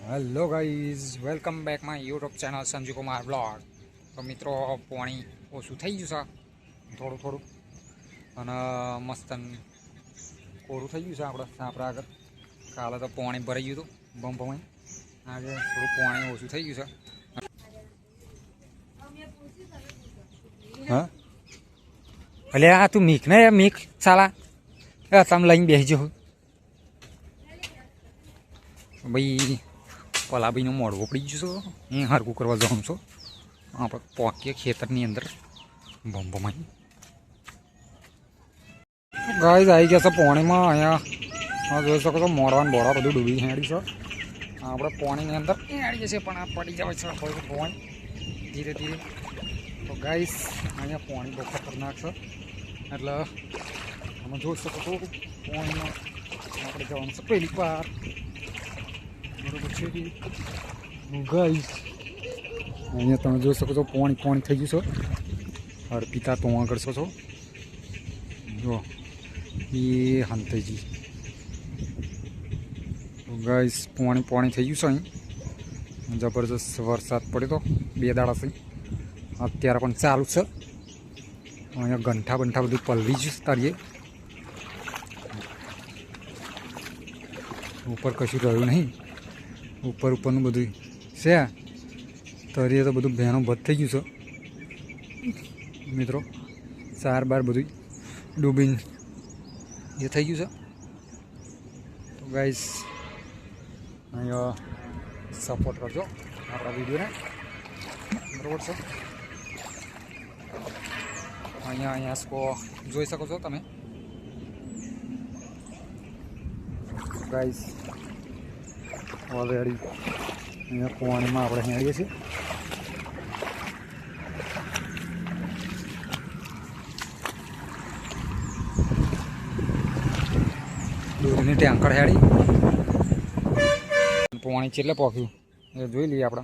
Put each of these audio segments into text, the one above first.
Hello guys, welcome back my YouTube channel Sanju Kumar blog. તો મિત્રો, પાણી ઓછું થઈ ગયું છે થોડું થોડું, અને મસ્ત કોરું થઈ ગયું છે આપણે સાપરા આગળ. કાલે તો પાણી ભરાઈ ગયું હતું બમ્પમાં, આજે થોડું પાણી ઓછું થઈ ગયું છે. હા એટલે આ તું મીક ને મીક સાલા તમે લઈને બેસજો ભાઈ. પલાભાઈનું મોઢું પડી ગયું છે, એ હરકું કરવા જવાનું છો. આપણે પોકીએ ખેતરની અંદર ભંભમાં. ગાય આવી ગયા છે પાણીમાં. અહીંયા જોઈ શકો છો મોડવાનું બોડા બધું ડૂબી હેડી છે. આપણે પાણીની અંદર હેડી જશે, પણ આ પડી જાય છે થોડું પાણી ધીરે ધીરે. તો ગાઈસ અહીંયા પાણી બહુ ખતરનાક છે, એટલે તમે જોઈ શકો છો પાણીમાં આપણે જવાનું છે પહેલી વાર. બરોબર છે ગાઈસ, અહીંયા તમે જોઈ શકો છો પાણી થઈ ગયું છે. અર્પિતા તો આગળ છો જો એ હંતજી. ગાઈસ પાણી થઈ ગયું છે. અહીં જબરજસ્ત વરસાદ પડ્યો તો 2 દાડા થી, અત્યારે પણ ચાલુ છે. અહીંયા ગંઠા બંઠા બધું પલળી જ તારીએ. ઉપર કશું રહ્યું નહીં, ઉપરનું બધું છે. તરીએ તો બધું બહેનો ભત થઈ ગયું છે મિત્રો. સાર બાર બધું ડૂબીને એ થઈ ગયું છે. તો ગાઈસ અહીંયા સપોર્ટ કરજો આપણા વિડીયોને, બરાબર છે. અહીંયા સ્કો જોઈ શકો છો તમે ગાઈસ. ઓલરેડી અહીંયા પાણીમાં આપણે હેડીએ છીએ. દૂધની ટેન્કર હેડી પાણી છેલ્લે પોખ્યું એ જોઈ લઈએ આપણે.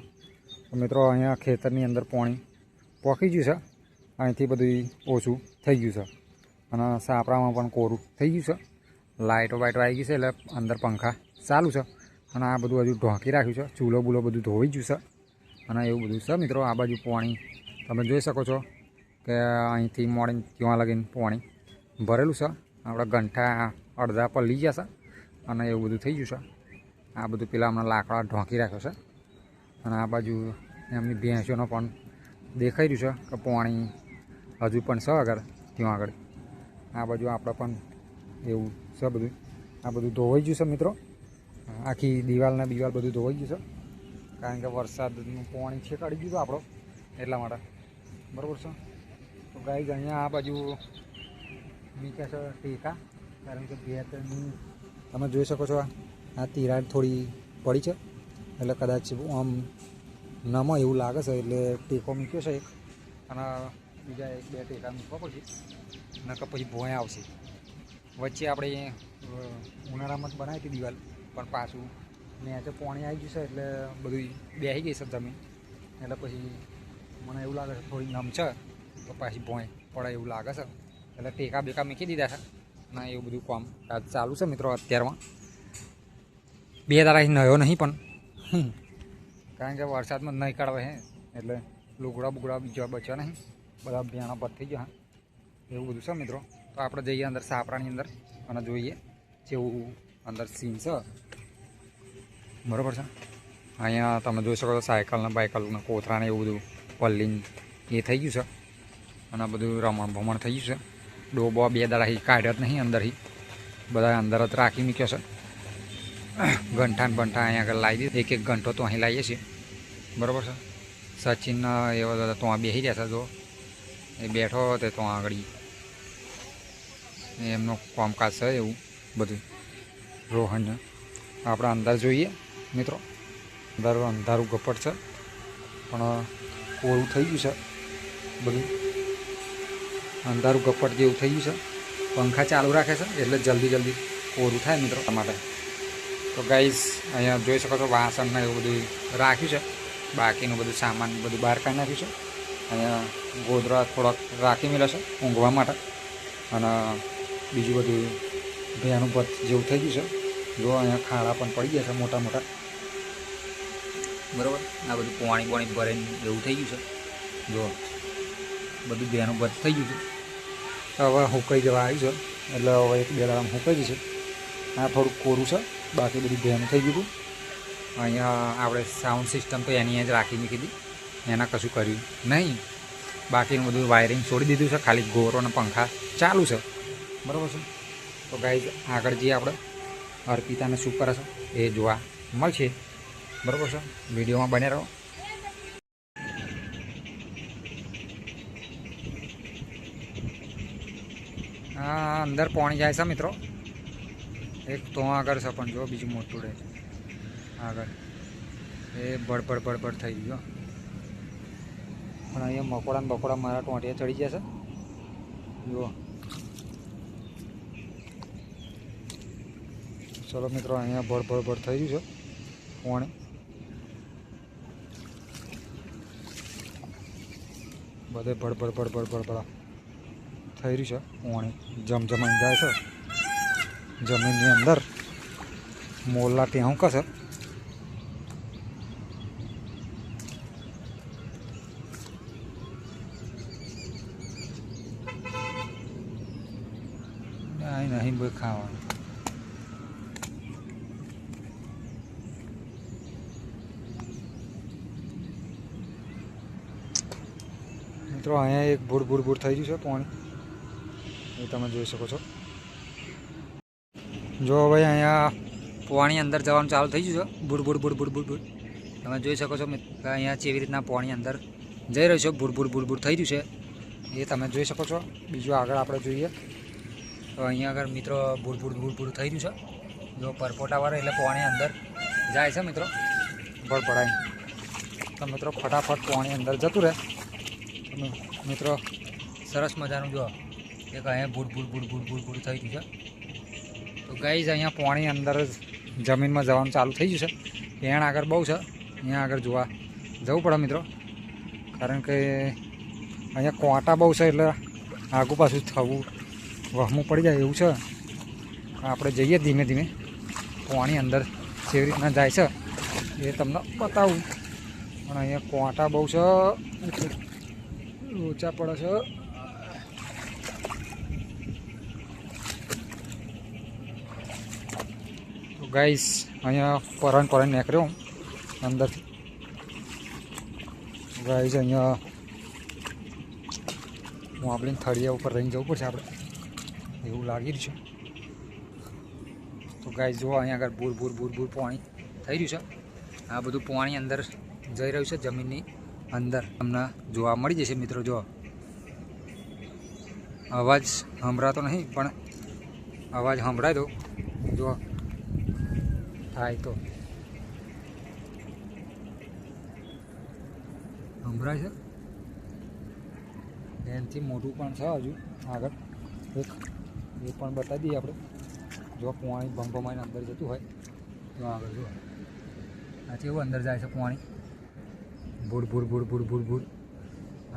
મિત્રો અહીંયા ખેતરની અંદર પાણી પોખી ગયું છે. અહીંથી બધું ઓછું થઈ ગયું છે, અને સાપરામાં પણ કોરું થઈ ગયું છે. લાઇટો બાઇટો આવી ગઈ છે, એટલે અંદર પંખા ચાલુ છે. અને આ બધું હજુ ઢોંકી રાખ્યું છે. ચૂલો બૂલો બધું ધોઈ ગયું છે, અને એવું બધું છે મિત્રો. આ બાજુ પાણી તમે જોઈ શકો છો કે અહીંથી મોડીને ત્યાં લગીને પાણી ભરેલું છે. આપણે ગંઠા અડધા પલળી ગયા છે, અને એવું બધું થઈ ગયું છે. આ બધું પેલા હમણાં લાકડા ઢોંકી રાખ્યો છે. અને આ બાજુ એમની ભેંસોનો પણ દેખાઈ રહ્યું છે કે પાણી હજુ પણ છે આગળ, ત્યાં આગળ. આ બાજુ આપણે પણ એવું છે બધું. આ બધું ધોવાઈ ગયું છે મિત્રો. આખી દિવાલ બધું ધોવાઈ ગયું છે, કારણ કે વરસાદનું પાણી છે કાઢી ગયું આપણો, એટલા માટે. બરાબર છે. તો ગાઈઝ અહીંયા આ બાજુ મીકે છે ટેકા, કારણ કે ભેંસની તમે જોઈ શકો છો આ તિરાડ થોડી પડી છે, એટલે કદાચ આમ નમો એવું લાગે છે, એટલે ટેકો મૂક્યો છે એક, અને બીજા 1-2 ટેકા મૂકવા પડશે, નકર પછી ભોંય આવશે. વચ્ચે આપણે ઉનાળામાં જ બનાવી હતી દિવાલ, પણ પાછું નેચે પાણી આવી ગયું છે, એટલે બધું બેસી ગઈ છે જમીન. એટલે પછી મને એવું લાગે છે થોડી નમ છે, તો પાછી ભોંય પડે એવું લાગે છે. એટલે ટેકા બેકા મૂકી દીધા છે, અને એવું બધું કામ ચાલુ છે મિત્રો અત્યારમાં. 2 દાડાથી નયો નહીં, પણ કારણ કે વરસાદમાં નહીં કાઢવા હે, એટલે લુગડા બુગડા બીજા બચ્યા નહીં, બધા ભેણા પત થઈ ગયા. એવું બધું છે મિત્રો. તો આપણે જઈએ અંદર સાપરાની અંદર અને જોઈએ જેવું અંદર સીન છે, બરાબર છે. અહીંયા તમે જોઈ શકો છો સાયકલના બાયકલના કોથરાને એવું બધું પલ્લીને એ થઈ ગયું છે, અને બધું રમણ ભમણ થઈ ગયું છે. ડોબો 2 દાડાથી કાઢ્યો જ નહીં અંદરથી, બધા અંદર જ રાખી મૂક્યો છે. ગંઠાને બંઠા અહીંયા આગળ લાવી દીધી, એક ગંઠો તો અહીં લાવીએ છીએ, બરાબર છે. સચિન એવા બધા તો બેસી રહ્યા છે, જો એ બેઠો તે તો આગળ એમનો કામકાજ છે એવું બધું. રોહનને આપણે અંદર જોઈએ મિત્રો. અંદર અંધારું ગપટ છે, પણ કોરું થઈ ગયું છે બધું. અંધારું ગપટ જેવું થઈ ગયું છે. પંખા ચાલુ રાખે છે, એટલે જલ્દી કોરું થાય મિત્રો માટે. તો ગાઈઝ અહીંયા જોઈ શકો છો વાસણને એવું બધું રાખ્યું છે. બાકીનું બધું સામાન બધું બહાર કાઢી નાખ્યું છે. અહીંયા ગોદરા થોડાક રાખી મેળ્યા છે ઊંઘવા માટે, અને બીજું બધું ભેનું પત જેવું થઈ ગયું છે. જો અહીંયા ખાડા પણ પડી ગયા છે મોટા મોટા. બરાબર. આ બધું પાણી ભરાઈને એવું થઈ ગયું છે. જો બધું બેનું બંધ થઈ ગયું છે. તો હવે હુકાઈ જવા આવ્યું છે, એટલે હવે 1-2 દાડામાં હુકાઈ જશે. આ થોડુંક કોરું છે, બાકી બધું બેનું થઈ ગયું હતું. અહીંયા આપણે સાઉન્ડ સિસ્ટમ તો એની જ રાખી મૂકી હતી, એના કશું કર્યું નહીં. બાકીનું બધું વાયરિંગ છોડી દીધું છે, ખાલી ગોરો અને પંખા ચાલુ છે. બરાબર છે. તો ગાઈઝ આગળ જઈએ આપણે અર્પિતાને શું કરે છે એ જોવા મળશે. બરાબર છે, વિડીયોમાં બને રહો. હા, અંદર પાણી જાય છે મિત્રો. એક તો આગળ છે, પણ જો બીજું મોટું રહે આગળ એ બળબડ થઈ ગયું. પણ અહીંયા મકોડા ને બકોડા મારા ટોંટિયા ચડી ગયા છે. જુઓ. ચલો મિત્રો, અહીંયા બળબડ થઈ ગયું છે પાણી. બધે બળબડ થઈ રહ્યું છે પાણી. જમજમાઈને જાય છે જમીનની અંદર. મોરલા ત્યાં કશે નહીં ભાઈ ખાવાનું. મિત્રો અહીંયા એક બુડ થઈ ગયું છે પાણી, એ તમે જોઈ શકો છો. જો ભાઈ અહીંયા પાણી અંદર જવાનું ચાલુ થઈ ગયું છે. બુડ તમે જોઈ શકો છો અહીંયા કેવી રીતના પાણી અંદર જઈ રહ્યું છે. બુડ થઈ રહ્યું છે એ તમે જોઈ શકો છો. બીજું આગળ આપણે જોઈએ તો અહીંયા આગળ મિત્રો બુડ થઈ રહ્યું છે. જો પરપોટાવાળા એટલે પાણી અંદર જાય છે મિત્રો બળબડાઈ. તો મિત્રો ફટાફટ પાણી અંદર જતું રહે. મિત્રો સરસ મજાનું જો એક અહીંયા બુડ થઈ ગયું છે. તો ગાઈઝ અહીંયા પાણી અંદર જમીનમાં જવાનું ચાલુ થઈ ગયું છે. ત્યાં આગળ બહુ છે, અહીંયા આગળ જોવા જવું પડે મિત્રો, કારણ કે અહીંયા કોટા બહુ છે એટલે આગું પાછું થવું વહમું પડી જાય એવું છે. આપણે જઈએ ધીમે ધીમે પાણી અંદર કેવી રીતના જાય છે એ તમને બતાવું. પણ અહીંયા કોટા બહુ છે, ઓછા પડે છે. તો ગાઈસ અહીંયા પરણ નીકળ્યો અંદરથી. ગાઈસ અહીંયા હું આપણે થળિયા ઉપર રહીને જવું પડશે આપણે, એવું લાગી રહ્યું છે. તો ગાઈસ જુઓ અહીંયા આગળ બુર પાણી થઈ રહ્યું છે. આ બધું પાણી અંદર જઈ રહ્યું છે જમીનની અંદર. તમને જોવા મળી જશે મિત્રો. જો અવાજ સંભળાતો નહીં, પણ અવાજ સંભળાય તો જો થાય તો સંભળાય છે. એનાથી મોટું પણ છે હજુ આગળ એક, એ પણ બતાવી દઈએ આપણે. જો પાણી ભંભમાઈને અંદર જતું હોય તો આગળ જો આ કેવું અંદર જાય છે પાણી. બુડ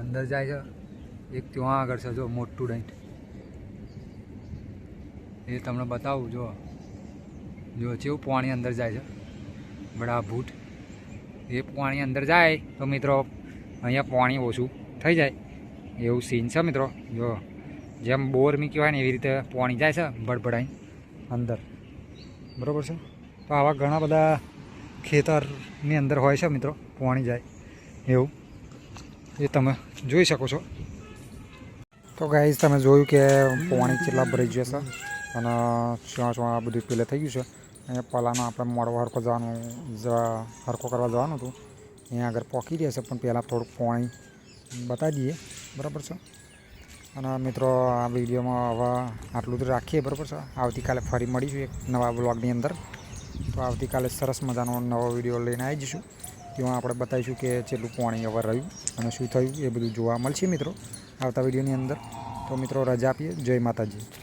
અંદર જાય છે. એક ત્યાં આગળ છે જો મોટું ડાઈટ, એ તમને બતાવું. જો કેવું પાણી અંદર જાય છે બડા ભૂટ. એ પાણી અંદર જાય તો મિત્રો અહીંયા પાણી ઓછું થઈ જાય એવું સીન છે મિત્રો. જો જેમ બોર મીક્યો હોય ને એવી રીતે પાણી જાય છે બળબડાઈ અંદર. બરાબર છે. તો આવા ઘણા બધા ખેતરની અંદર હોય છે મિત્રો પાણી જાય એવું, એ તમે જોઈ શકો છો. તો ગાઈઝ તમે જોયું કે પાણી કેટલા ભરાઈ ગયું છે અને શું આ બધું પહેલે થઈ ગયું છે. અહીંયા પલાનો આપણે મોડો હરકો કરવા જવાનું હતું, અહીંયા આગળ પહોંચી રહ્યા છે. પણ પહેલાં થોડુંક પાણી બતાવી દઈએ. બરાબર છે. અને મિત્રો આ વિડીયોમાં હવે આટલું જ રાખીએ. બરાબર છે. આવતીકાલે ફરી મળીશું એક નવા બ્લોગની અંદર. તો આવતીકાલે સરસ મજાનો નવો વિડીયો લઈને આવી જઈશું. તેમાં આપણે બતાવીશું કે કેટલું પાણી હવે રહ્યું અને શું થયું એ બધું જોવા મળશે મિત્રો આવતા વિડીયોની અંદર. તો મિત્રો રજા આપીએ. જય માતાજી.